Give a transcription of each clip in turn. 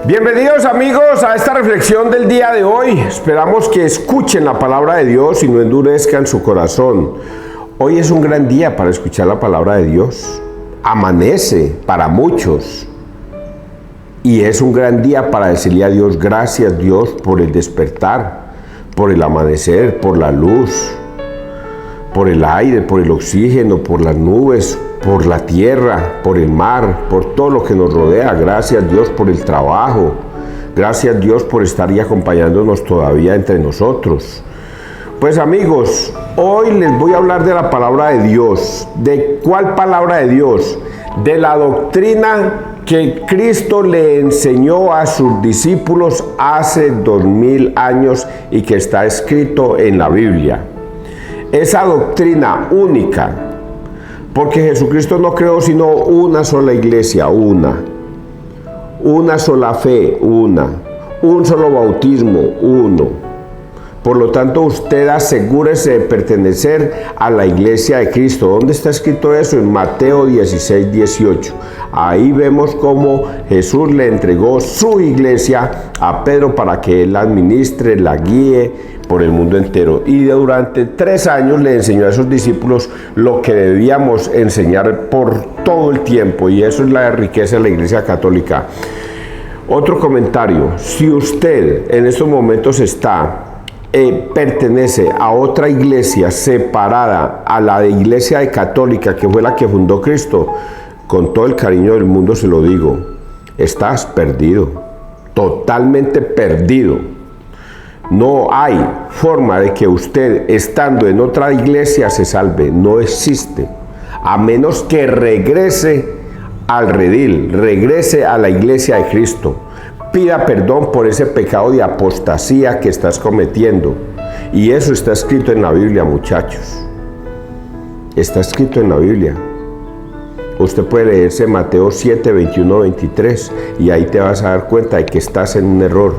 Bienvenidos amigos a esta reflexión del día de hoy. Esperamos que escuchen la palabra de Dios y no endurezcan su corazón. Hoy es un gran día para escuchar la palabra de Dios. Amanece para muchos. Y es un gran día para decirle a Dios, gracias Dios por el despertar, por el amanecer, por la luz, por el aire, por el oxígeno, por las nubes, por la tierra, por el mar, por todo lo que nos rodea. Gracias Dios por el trabajo. Gracias Dios por estar ahí acompañándonos todavía entre nosotros. Pues amigos, hoy les voy a hablar de la palabra de Dios. ¿De cuál palabra de Dios? De la doctrina que Cristo le enseñó a sus discípulos hace 2000 años y que está escrito en la Biblia. Esa doctrina única. Porque Jesucristo no creó sino una sola iglesia, una sola fe, un solo bautismo, uno. Por lo tanto, usted asegúrese de pertenecer a la iglesia de Cristo. ¿Dónde está escrito eso? En Mateo 16, 18. Ahí vemos cómo Jesús le entregó su iglesia a Pedro para que él la administre, la guíe por el mundo entero. Y durante 3 años le enseñó a esos discípulos lo que debíamos enseñar por todo el tiempo. Y eso es la riqueza de la iglesia católica. Otro comentario. Si usted en estos momentos pertenece a otra iglesia separada a la de iglesia católica, que fue la que fundó Cristo, con todo el cariño del mundo se lo digo, estás perdido, totalmente perdido. No hay forma de que usted, estando en otra iglesia, se salve. No existe. A menos que regrese al redil, regrese a la iglesia de Cristo. Pida perdón por ese pecado de apostasía que estás cometiendo. Y eso está escrito en la Biblia, muchachos. Está escrito en la Biblia. Usted puede leerse Mateo 7, 21, 23 y ahí te vas a dar cuenta de que estás en un error.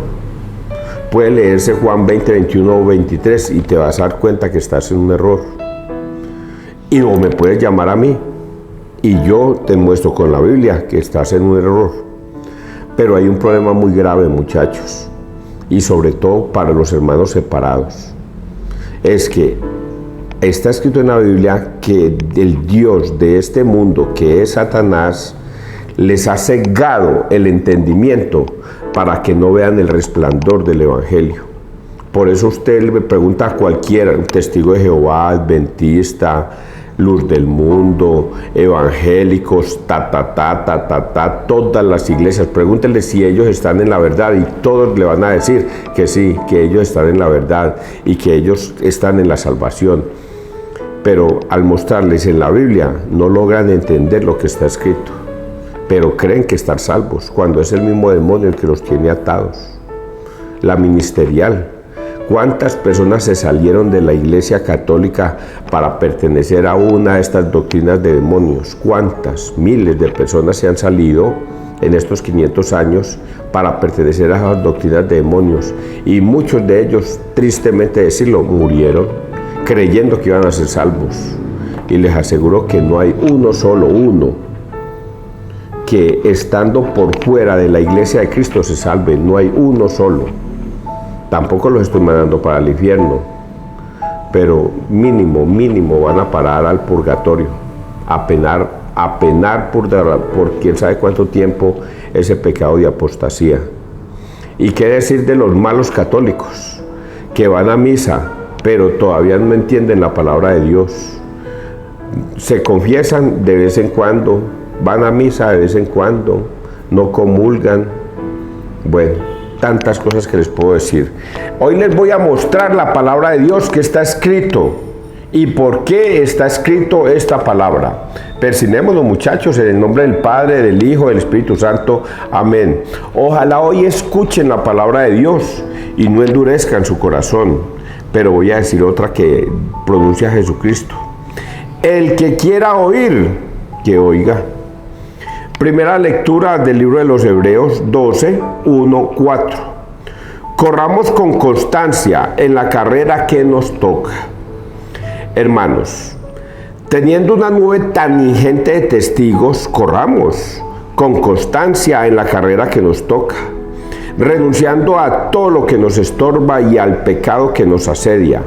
Puede leerse Juan 20, 21, 23 y te vas a dar cuenta que estás en un error. Y no me puedes llamar a mí y yo te muestro con la Biblia que estás en un error. Pero hay un problema muy grave, muchachos, y sobre todo para los hermanos separados. Es que está escrito en la Biblia que el Dios de este mundo, que es Satanás, les ha cegado el entendimiento para que no vean el resplandor del Evangelio. Por eso usted le pregunta a cualquiera, un testigo de Jehová, adventista, luz del mundo, evangélicos, todas las iglesias, pregúntenle si ellos están en la verdad y todos le van a decir que sí, que ellos están en la verdad y que ellos están en la salvación. Pero al mostrarles en la Biblia no logran entender lo que está escrito, pero creen que están salvos cuando es el mismo demonio el que los tiene atados. La ministerial. ¿Cuántas personas se salieron de la iglesia católica para pertenecer a una de estas doctrinas de demonios? ¿Cuántas? Miles de personas se han salido en estos 500 años para pertenecer a esas doctrinas de demonios. Y muchos de ellos, tristemente decirlo, murieron creyendo que iban a ser salvos. Y les aseguro que no hay uno que estando por fuera de la iglesia de Cristo se salve. No hay uno solo. Tampoco los estoy mandando para el infierno, pero mínimo van a parar al purgatorio, a penar por quién sabe cuánto tiempo ese pecado de apostasía. ¿Y qué decir de los malos católicos que van a misa, pero todavía no entienden la palabra de Dios? Se confiesan de vez en cuando, van a misa de vez en cuando, no comulgan. Bueno, tantas cosas que les puedo decir. Hoy les voy a mostrar la palabra de Dios que está escrito y por qué está escrito esta palabra. Persignémonos, muchachos, en el nombre del Padre, del Hijo, del Espíritu Santo. Amén. Ojalá hoy escuchen la palabra de Dios y no endurezcan su corazón. Pero voy a decir otra que pronuncia Jesucristo. El que quiera oír, que oiga. Primera lectura del libro de los Hebreos 12, 1, 4. Corramos con constancia en la carrera que nos toca. Hermanos, teniendo una nube tan ingente de testigos, corramos con constancia en la carrera que nos toca, renunciando a todo lo que nos estorba y al pecado que nos asedia.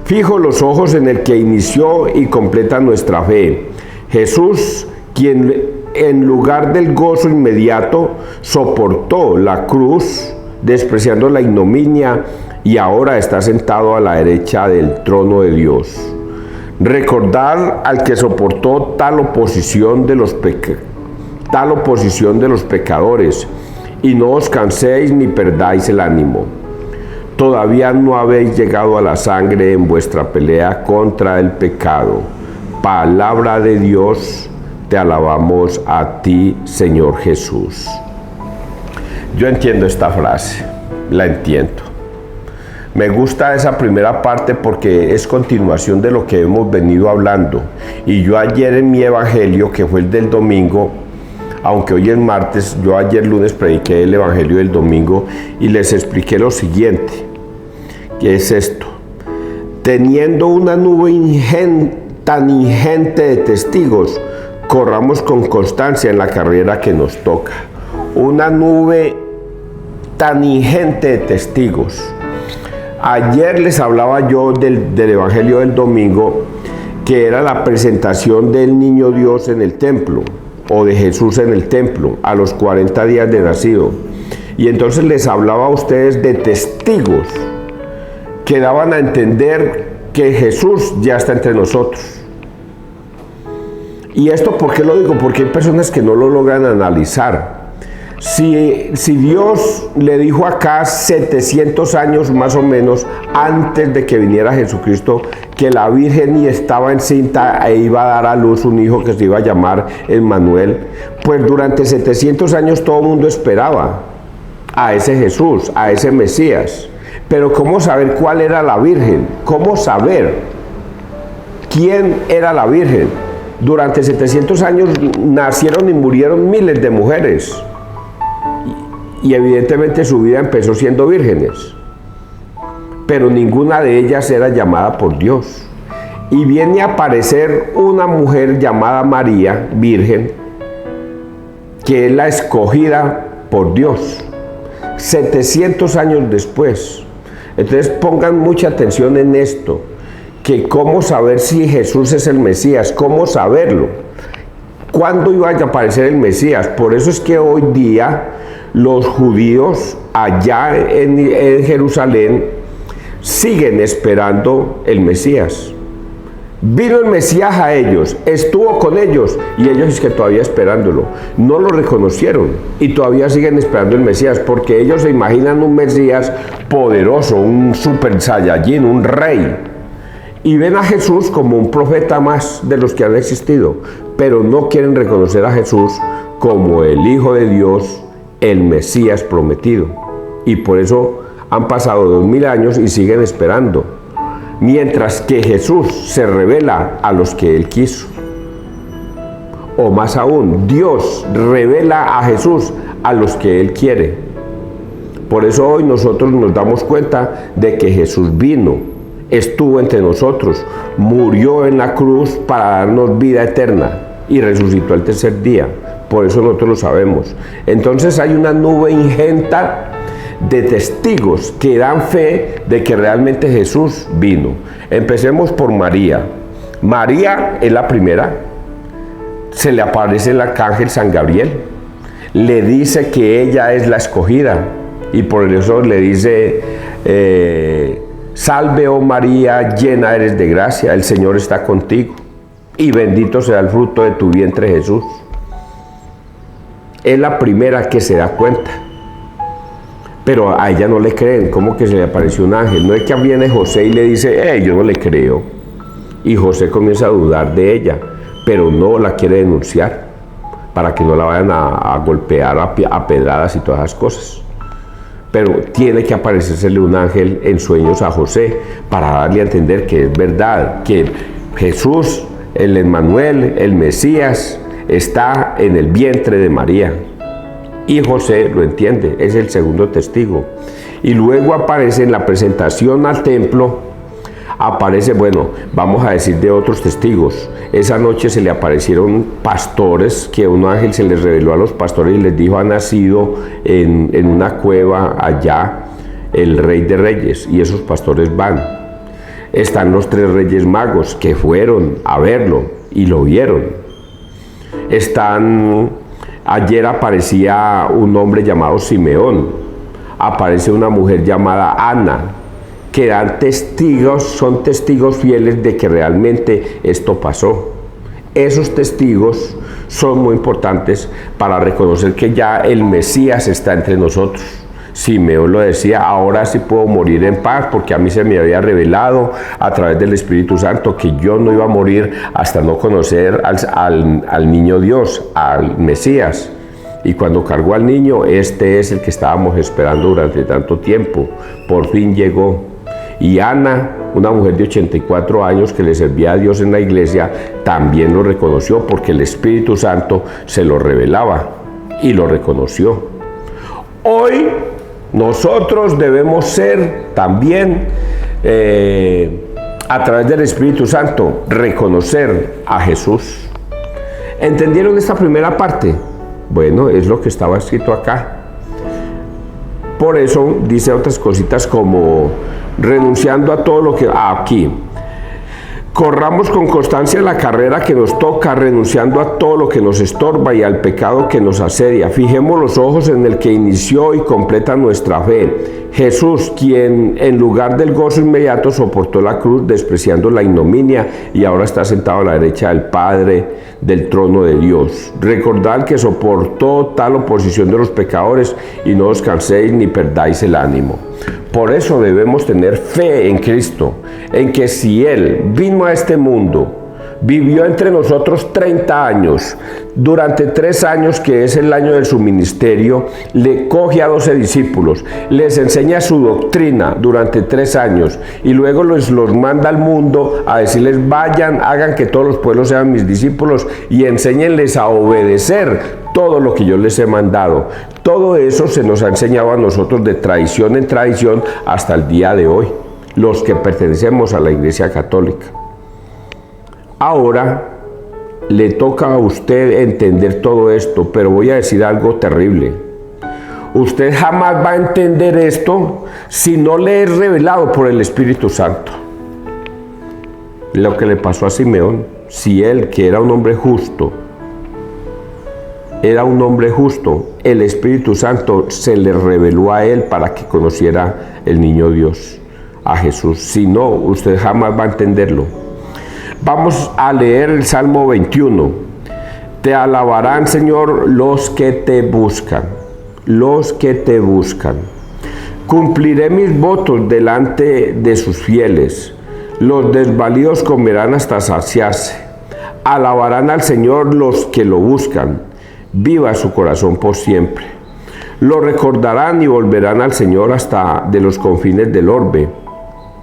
Fijo los ojos en el que inició y completa nuestra fe, Jesús, quien en lugar del gozo inmediato soportó la cruz, despreciando la ignominia, y ahora está sentado a la derecha del trono de Dios. Recordad al que soportó tal oposición de los pecadores, y no os canséis ni perdáis el ánimo. Todavía no habéis llegado a la sangre en vuestra pelea contra el pecado. Palabra de Dios, te alabamos a ti, Señor Jesús. Yo entiendo esta frase, la entiendo. Me gusta esa primera parte porque es continuación de lo que hemos venido hablando. Y yo ayer en mi evangelio, que fue el del domingo, aunque hoy es martes, yo ayer lunes prediqué el evangelio del domingo y les expliqué lo siguiente, que es esto: teniendo una nube tan ingente de testigos, corramos con constancia en la carrera que nos toca. Una nube tan ingente de testigos. Ayer les hablaba yo del evangelio del domingo, que era la presentación del niño Dios en el templo, o de Jesús en el templo, a los 40 días de nacido. Y entonces les hablaba a ustedes de testigos que daban a entender que Jesús ya está entre nosotros. ¿Y esto por qué lo digo? Porque hay personas que no lo logran analizar. Si Dios le dijo acá 700 años más o menos antes de que viniera Jesucristo que la Virgen estaba encinta e iba a dar a luz un hijo que se iba a llamar Emmanuel, pues durante 700 años todo el mundo esperaba a ese Jesús, a ese Mesías. Pero ¿cómo saber cuál era la Virgen? ¿Cómo saber quién era la Virgen? Durante 700 años nacieron y murieron miles de mujeres. Y evidentemente su vida empezó siendo vírgenes. Pero ninguna de ellas era llamada por Dios. Y viene a aparecer una mujer llamada María, virgen, que es la escogida por Dios. 700 años después. Entonces pongan mucha atención en esto, que cómo saber si Jesús es el Mesías, cómo saberlo, cuándo iba a aparecer el Mesías. Por eso es que hoy día los judíos allá en Jerusalén siguen esperando el Mesías. Vino el Mesías a ellos, estuvo con ellos, y ellos es que todavía esperándolo. No lo reconocieron y todavía siguen esperando el Mesías, porque ellos se imaginan un Mesías poderoso, un super saiyajin, un rey. Y ven a Jesús como un profeta más de los que han existido, pero no quieren reconocer a Jesús como el Hijo de Dios, el Mesías prometido. Y por eso han pasado 2000 años y siguen esperando. Mientras que Jesús se revela a los que Él quiso. O más aún, Dios revela a Jesús a los que Él quiere. Por eso hoy nosotros nos damos cuenta de que Jesús vino, estuvo entre nosotros, murió en la cruz para darnos vida eterna y resucitó al tercer día. Por eso nosotros lo sabemos. Entonces hay una nube ingente de testigos que dan fe de que realmente Jesús vino. Empecemos por María. María es la primera. Se le aparece el arcángel San Gabriel. Le dice que ella es la escogida. Y por eso le dice, salve, oh María, llena eres de gracia, el Señor está contigo. Y bendito sea el fruto de tu vientre, Jesús. Es la primera que se da cuenta. Pero a ella no le creen, como que se le apareció un ángel. No es que viene José y le dice, yo no le creo. Y José comienza a dudar de ella, pero no la quiere denunciar, para que no la vayan a golpear a pedradas y todas esas cosas. Pero tiene que aparecérsele un ángel en sueños a José, para darle a entender que es verdad, que Jesús, el Emmanuel, el Mesías, está en el vientre de María. Y José lo entiende, es el segundo testigo. Y luego aparece en la presentación al templo, aparece, bueno, vamos a decir de otros testigos. Esa noche se le aparecieron pastores, que un ángel se les reveló a los pastores y les dijo: ha nacido en una cueva allá el Rey de Reyes, y esos pastores van. Están los 3 reyes magos que fueron a verlo y lo vieron. Ayer aparecía un hombre llamado Simeón, aparece una mujer llamada Ana, que dan testigos, son testigos fieles de que realmente esto pasó. Esos testigos son muy importantes para reconocer que ya el Mesías está entre nosotros. Simeón lo decía: ahora sí puedo morir en paz, porque a mí se me había revelado a través del Espíritu Santo que yo no iba a morir hasta no conocer al niño Dios, al Mesías. Y cuando cargó al niño, este es el que estábamos esperando durante tanto tiempo. Por fin llegó. Y Ana, una mujer de 84 años que le servía a Dios en la iglesia, también lo reconoció, porque el Espíritu Santo se lo revelaba y lo reconoció. Hoy nosotros debemos ser también, a través del Espíritu Santo, reconocer a Jesús. ¿Entendieron esta primera parte? Bueno, es lo que estaba escrito acá. Por eso dice otras cositas como renunciando a todo lo que... aquí. Corramos con constancia la carrera que nos toca, renunciando a todo lo que nos estorba y al pecado que nos asedia. Fijemos los ojos en el que inició y completa nuestra fe, Jesús, quien en lugar del gozo inmediato soportó la cruz, despreciando la ignominia, y ahora está sentado a la derecha del Padre del trono de Dios. Recordad que soportó tal oposición de los pecadores, y no os canséis ni perdáis el ánimo. Por eso debemos tener fe en Cristo, en que si Él vino a este mundo, vivió entre nosotros 30 años, durante 3 años, que es el año de su ministerio, le coge a 12 discípulos, les enseña su doctrina durante 3 años, y luego los manda al mundo a decirles: vayan, hagan que todos los pueblos sean mis discípulos y enséñenles a obedecer todo lo que yo les he mandado. Todo eso se nos ha enseñado a nosotros de tradición en tradición hasta el día de hoy, los que pertenecemos a la Iglesia Católica. Ahora le toca a usted entender todo esto, pero voy a decir algo terrible. Usted jamás va a entender esto si no le es revelado por el Espíritu Santo. Lo que le pasó a Simeón, si él, que era un hombre justo, el Espíritu Santo se le reveló a él para que conociera el niño Dios, a Jesús. Si no, usted jamás va a entenderlo. Vamos a leer el Salmo 21. Te alabarán, Señor, los que te buscan, los que te buscan. Cumpliré mis votos delante de sus fieles. Los desvalidos comerán hasta saciarse. Alabarán al Señor los que lo buscan. Viva su corazón por siempre. Lo recordarán y volverán al Señor hasta de los confines del orbe.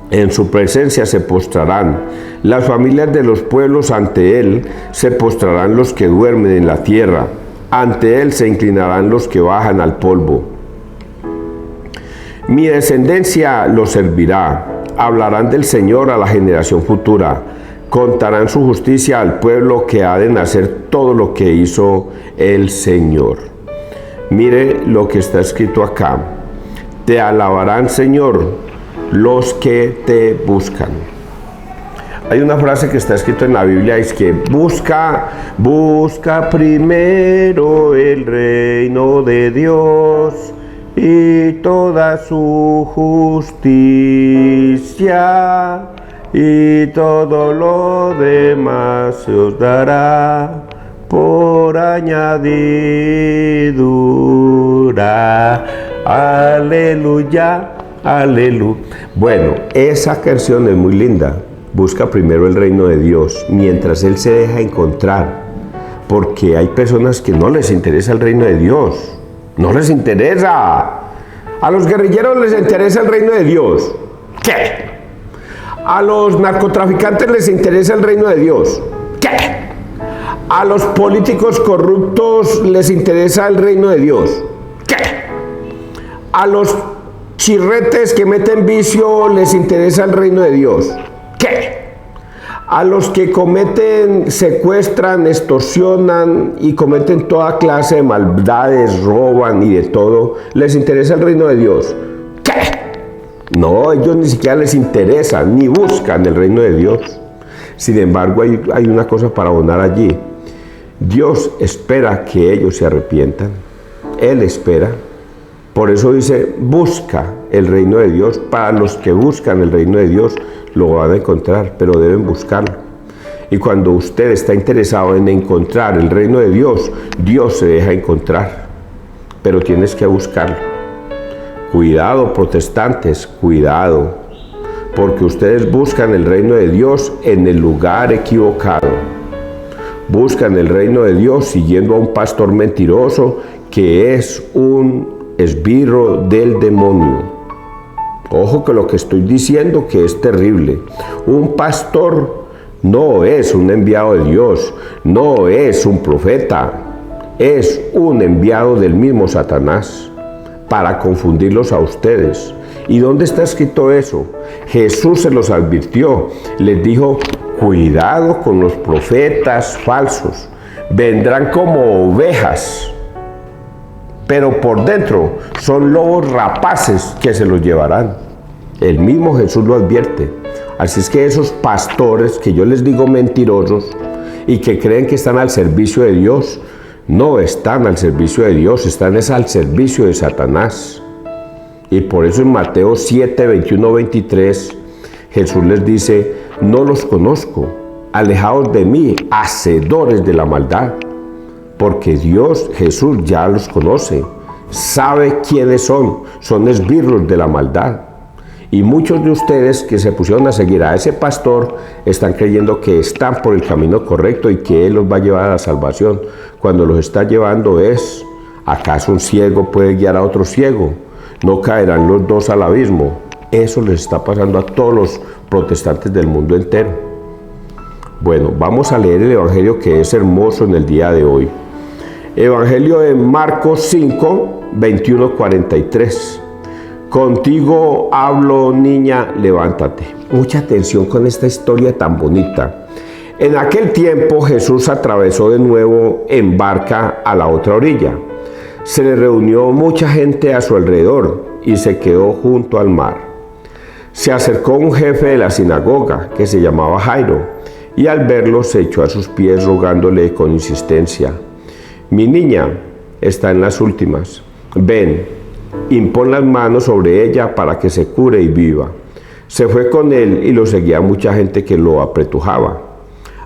En su presencia se postrarán las familias de los pueblos, ante Él se postrarán los que duermen en la tierra, ante Él se inclinarán los que bajan al polvo. Mi descendencia los servirá, hablarán del Señor a la generación futura, contarán su justicia al pueblo que ha de nacer todo lo que hizo el Señor. Mire lo que está escrito acá: te alabarán, Señor, los que te buscan. Hay una frase que está escrita en la Biblia, es que busca primero el reino de Dios y toda su justicia, y todo lo demás se os dará por añadidura. Aleluya. Aleluya. Bueno, esa canción es muy linda. Busca primero el reino de Dios mientras Él se deja encontrar, porque hay personas que no les interesa el reino de Dios. No les interesa. A los guerrilleros les interesa el reino de Dios. ¿Qué? A los narcotraficantes les interesa el reino de Dios. ¿Qué? A los políticos corruptos les interesa el reino de Dios. ¿Qué? A los chirretes que meten vicio les interesa el reino de Dios. ¿Qué? A los que cometen, secuestran, extorsionan y cometen toda clase de maldades, roban y de todo, ¿les interesa el reino de Dios? ¿Qué? No, ellos ni siquiera les interesa, ni buscan el reino de Dios. Sin embargo, hay una cosa para abonar allí. Dios espera que ellos se arrepientan. Él espera. Por eso dice, busca el reino de Dios. Para los que buscan el reino de Dios, lo van a encontrar, pero deben buscarlo. Y cuando usted está interesado en encontrar el reino de Dios, Dios se deja encontrar, pero tienes que buscarlo. Cuidado, protestantes, cuidado, porque ustedes buscan el reino de Dios en el lugar equivocado. Buscan el reino de Dios siguiendo a un pastor mentiroso que es un esbirro del demonio. Ojo que lo que estoy diciendo que es terrible. Un pastor no es un enviado de Dios, no es un profeta, es un enviado del mismo Satanás para confundirlos a ustedes. ¿Y dónde está escrito eso? Jesús se los advirtió, les dijo, cuidado con los profetas falsos, vendrán como ovejas, pero por dentro son lobos rapaces que se los llevarán. El mismo Jesús lo advierte. Así es que esos pastores que yo les digo mentirosos y que creen que están al servicio de Dios, no están al servicio de Dios, están al servicio de Satanás. Y por eso en Mateo 7, 21, 23, Jesús les dice, no los conozco, alejaos de mí, hacedores de la maldad. Porque Dios, Jesús ya los conoce, sabe quiénes son esbirros de la maldad. Y muchos de ustedes que se pusieron a seguir a ese pastor están creyendo que están por el camino correcto y que Él los va a llevar a la salvación. Cuando los está llevando es, ¿acaso un ciego puede guiar a otro ciego? ¿No caerán los dos al abismo? Eso les está pasando a todos los protestantes del mundo entero. Bueno, vamos a leer el Evangelio que es hermoso en el día de hoy. Evangelio de Marcos 5, 21, 43. Contigo hablo, niña, levántate. Mucha atención con esta historia tan bonita. En aquel tiempo Jesús atravesó de nuevo en barca a la otra orilla. Se le reunió mucha gente a su alrededor y se quedó junto al mar. Se acercó un jefe de la sinagoga que se llamaba Jairo y al verlo se echó a sus pies rogándole con insistencia: mi niña está en las últimas. Ven, impon las manos sobre ella para que se cure y viva. Se fue con él y lo seguía mucha gente que lo apretujaba.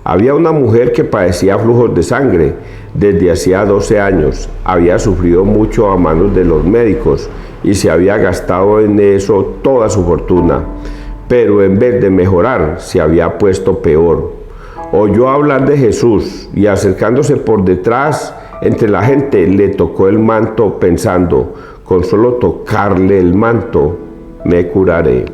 Había una mujer que padecía flujos de sangre desde hacía 12 años. Había sufrido mucho a manos de los médicos y se había gastado en eso toda su fortuna. Pero en vez de mejorar, se había puesto peor. Oyó hablar de Jesús y acercándose por detrás entre la gente le tocó el manto pensando: con solo tocarle el manto me curaré.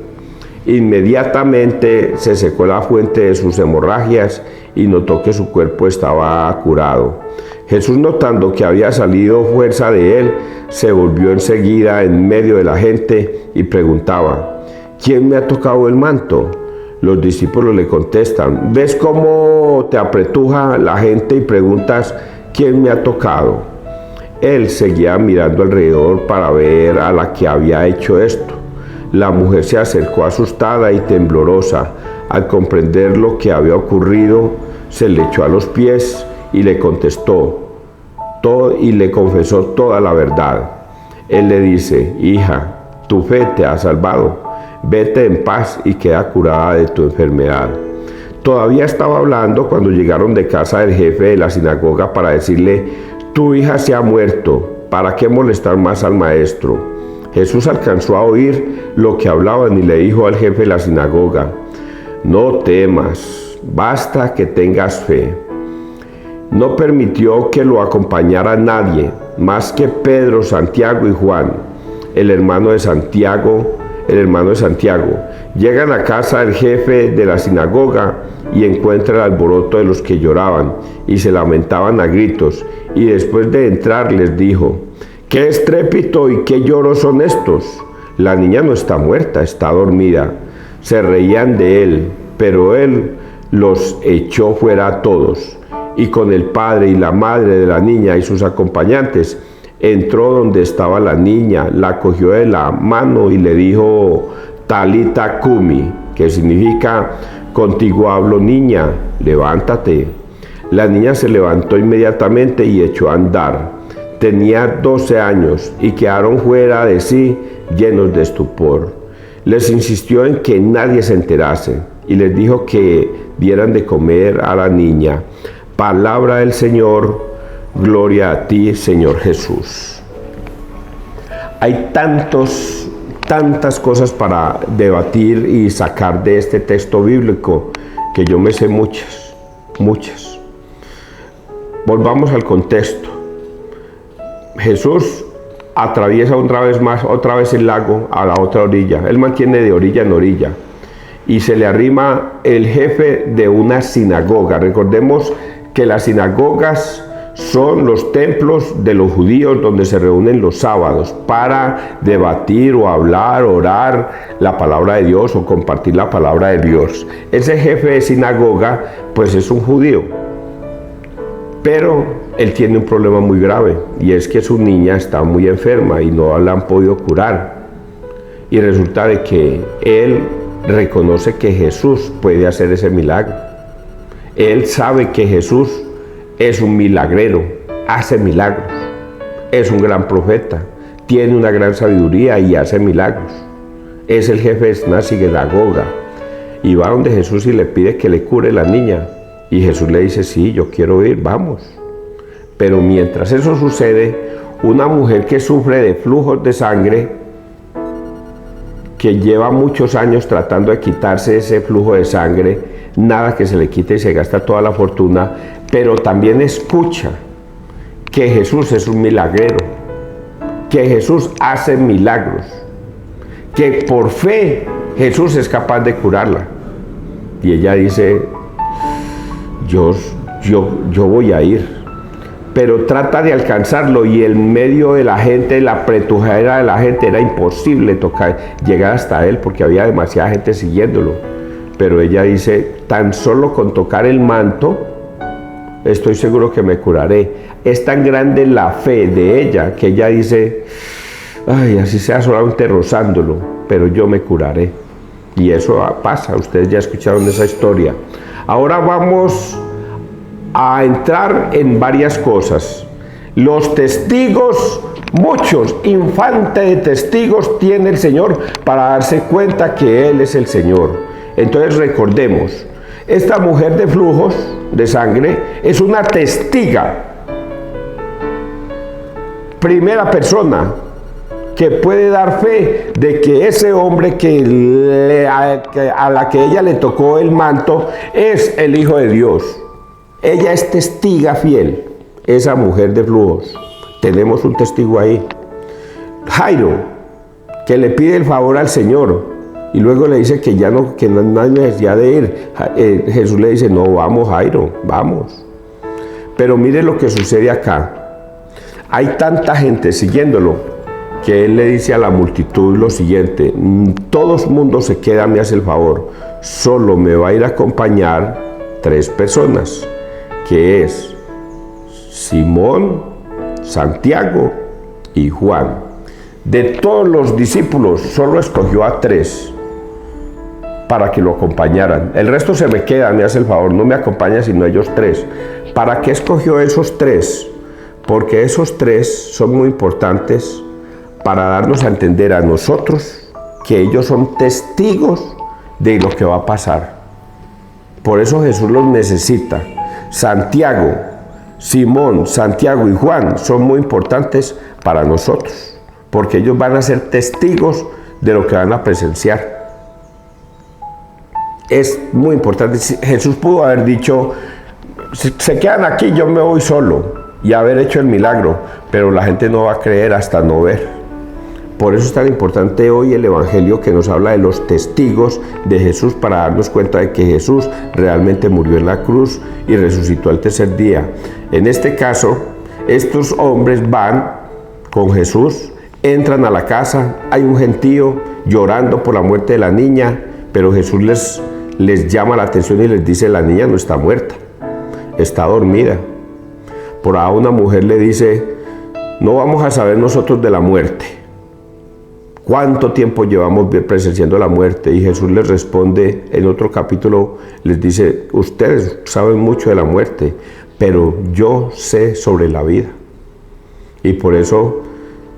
Inmediatamente se secó la fuente de sus hemorragias y notó que su cuerpo estaba curado. Jesús, notando que había salido fuerza de él, se volvió enseguida en medio de la gente y preguntaba: ¿quién me ha tocado el manto? Los discípulos le contestan: ¿ves cómo te apretuja la gente y preguntas quién me ha tocado? Él seguía mirando alrededor para ver a la que había hecho esto. La mujer se acercó asustada y temblorosa. Al comprender lo que había ocurrido, se le echó a los pies y le contestó todo y le confesó toda la verdad. Él le dice: hija, tu fe te ha salvado. Vete en paz y queda curada de tu enfermedad. Todavía estaba hablando cuando llegaron de casa del jefe de la sinagoga para decirle: tu hija se ha muerto, ¿para qué molestar más al maestro? Jesús alcanzó a oír lo que hablaban y le dijo al jefe de la sinagoga: no temas, basta que tengas fe. No permitió que lo acompañara nadie, más que Pedro, Santiago y Juan, el hermano de Santiago. Llegan a casa del jefe de la sinagoga y encuentra el alboroto de los que lloraban y se lamentaban a gritos, y después de entrar les dijo: ¿qué estrépito y qué lloros son estos? La niña no está muerta, está dormida. Se reían de él, pero él los echó fuera a todos, y con el padre y la madre de la niña y sus acompañantes entró donde estaba la niña, la cogió de la mano y le dijo: Talita cumi, que significa: contigo hablo, niña, levántate. La niña se levantó inmediatamente y echó a andar. Tenía 12 años y quedaron fuera de sí, llenos de estupor. Les insistió en que nadie se enterase y les dijo que dieran de comer a la niña. Palabra del Señor, gloria a ti, Señor Jesús. Hay tantas cosas para debatir y sacar de este texto bíblico que yo me sé muchas. Volvamos al contexto. Jesús atraviesa otra vez el lago a la otra orilla. Él mantiene de orilla en orilla y se le arrima el jefe de una sinagoga. Recordemos que las sinagogas son los templos de los judíos donde se reúnen los sábados para debatir o hablar, orar la palabra de Dios o compartir la palabra de Dios. Ese jefe de sinagoga pues es un judío, pero él tiene un problema muy grave, y es que su niña está muy enferma y no la han podido curar. Y resulta de que él reconoce que Jesús puede hacer ese milagro. Él sabe que Jesús es un milagrero, hace milagros, es un gran profeta, tiene una gran sabiduría y hace milagros. Es el jefe de una sinagoga y va donde Jesús y le pide que le cure la niña. Y Jesús le dice: sí, yo quiero ir, vamos. Pero mientras eso sucede, una mujer que sufre de flujos de sangre, que lleva muchos años tratando de quitarse ese flujo de sangre, nada que se le quite y se gasta toda la fortuna, pero también escucha que Jesús es un milagrero, que Jesús hace milagros, que por fe Jesús es capaz de curarla. Y ella dice: yo voy a ir. Pero trata de alcanzarlo, y en medio de la gente, la apretujadera de la gente, era imposible llegar hasta él porque había demasiada gente siguiéndolo. Pero ella dice: tan solo con tocar el manto, estoy seguro que me curaré. Es tan grande la fe de ella que ella dice: ay, así sea solamente rozándolo, pero yo me curaré. Y eso pasa, ustedes ya escucharon esa historia. Ahora vamos a entrar en varias cosas. Los testigos, muchos, infante de testigos tiene el Señor para darse cuenta que Él es el Señor. Entonces recordemos, esta mujer de flujos de sangre es una testiga, primera persona, que puede dar fe de que ese hombre a la que ella le tocó el manto es el Hijo de Dios. Ella es testiga fiel, esa mujer de flujos. Tenemos un testigo ahí. Jairo, que le pide el favor al Señor y luego le dice que no hay necesidad de ir. Jesús le dice: no, vamos, Jairo, vamos. Pero mire lo que sucede acá. Hay tanta gente siguiéndolo que él le dice a la multitud lo siguiente: todo el mundo se queda, me hace el favor, solo me va a ir a acompañar 3 personas, que es Simón, Santiago y Juan. De todos los discípulos solo escogió a 3 para que lo acompañaran. El resto se me queda, me hace el favor, no me acompaña sino ellos 3. ¿Para qué escogió esos 3? Porque esos 3 son muy importantes para darnos a entender a nosotros que ellos son testigos de lo que va a pasar. Por eso Jesús los necesita. Santiago, Simón, Santiago y Juan son muy importantes para nosotros, porque ellos van a ser testigos de lo que van a presenciar. Es muy importante. Jesús pudo haber dicho: se quedan aquí, yo me voy solo, y haber hecho el milagro, pero la gente no va a creer hasta no ver. Por eso es tan importante hoy el Evangelio que nos habla de los testigos de Jesús, para darnos cuenta de que Jesús realmente murió en la cruz y resucitó al tercer día. En este caso, estos hombres van con Jesús, entran a la casa, hay un gentío llorando por la muerte de la niña, pero Jesús les llama la atención y les dice: la niña no está muerta, está dormida. Por ahí una mujer le dice: no vamos a saber nosotros de la muerte. ¿Cuánto tiempo llevamos presenciando la muerte? Y Jesús les responde en otro capítulo, les dice: ustedes saben mucho de la muerte, pero yo sé sobre la vida. Y por eso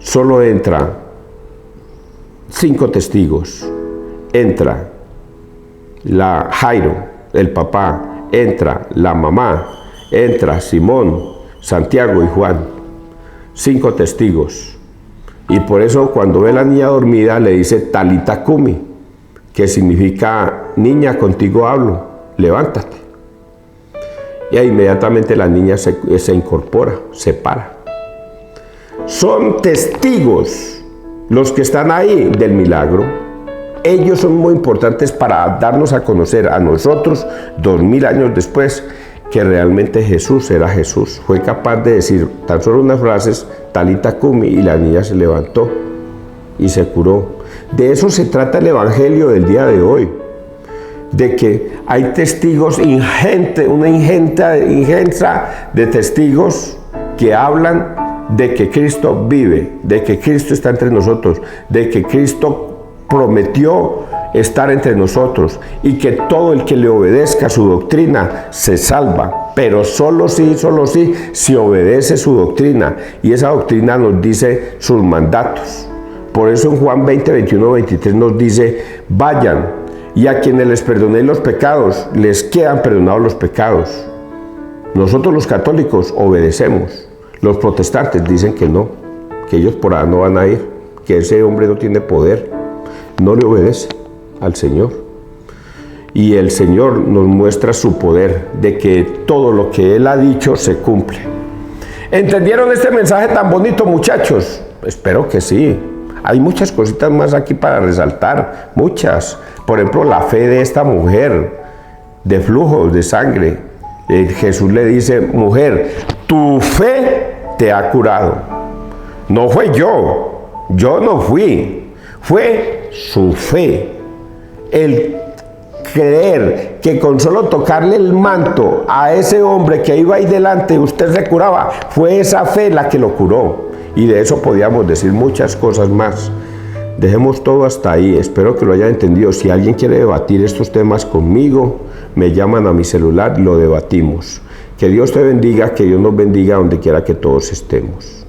solo entran 5 testigos. Entra Jairo, el papá, entra la mamá, entra Simón, Santiago y Juan. 5 testigos. Y por eso cuando ve a la niña dormida le dice: Talita cumi, que significa: niña, contigo hablo, levántate. Y inmediatamente la niña se incorpora, se para. Son testigos los que están ahí del milagro. Ellos son muy importantes para darnos a conocer a nosotros 2000 años después que realmente Jesús era Jesús. Fue capaz de decir tan solo unas frases: Talita cumi, y la niña se levantó y se curó. De eso se trata el evangelio del día de hoy, de que hay testigos una ingensa de testigos que hablan de que Cristo vive, de que Cristo está entre nosotros, de que Cristo prometió estar entre nosotros y que todo el que le obedezca su doctrina se salva, pero solo si obedece su doctrina, y esa doctrina nos dice sus mandatos. Por eso en Juan 20, 21, 23 nos dice: vayan, y a quienes les perdonéis los pecados, les quedan perdonados los pecados. Nosotros los católicos obedecemos. Los protestantes dicen que no, que ellos por ahí no van a ir, que ese hombre no tiene poder, no le obedece al Señor. Y el Señor nos muestra su poder, de que todo lo que Él ha dicho se cumple. ¿Entendieron este mensaje tan bonito, muchachos? Espero que sí. Hay muchas cositas más aquí para resaltar, muchas. Por ejemplo, la fe de esta mujer de flujos de sangre. Jesús le dice: mujer, tu fe te ha curado. No fue yo no fui, fue su fe. El creer que con solo tocarle el manto a ese hombre que iba ahí delante usted se curaba, fue esa fe la que lo curó. Y de eso podíamos decir muchas cosas más. Dejemos todo hasta ahí, espero que lo hayan entendido. Si alguien quiere debatir estos temas conmigo, me llaman a mi celular y lo debatimos. Que Dios te bendiga, que Dios nos bendiga donde quiera que todos estemos.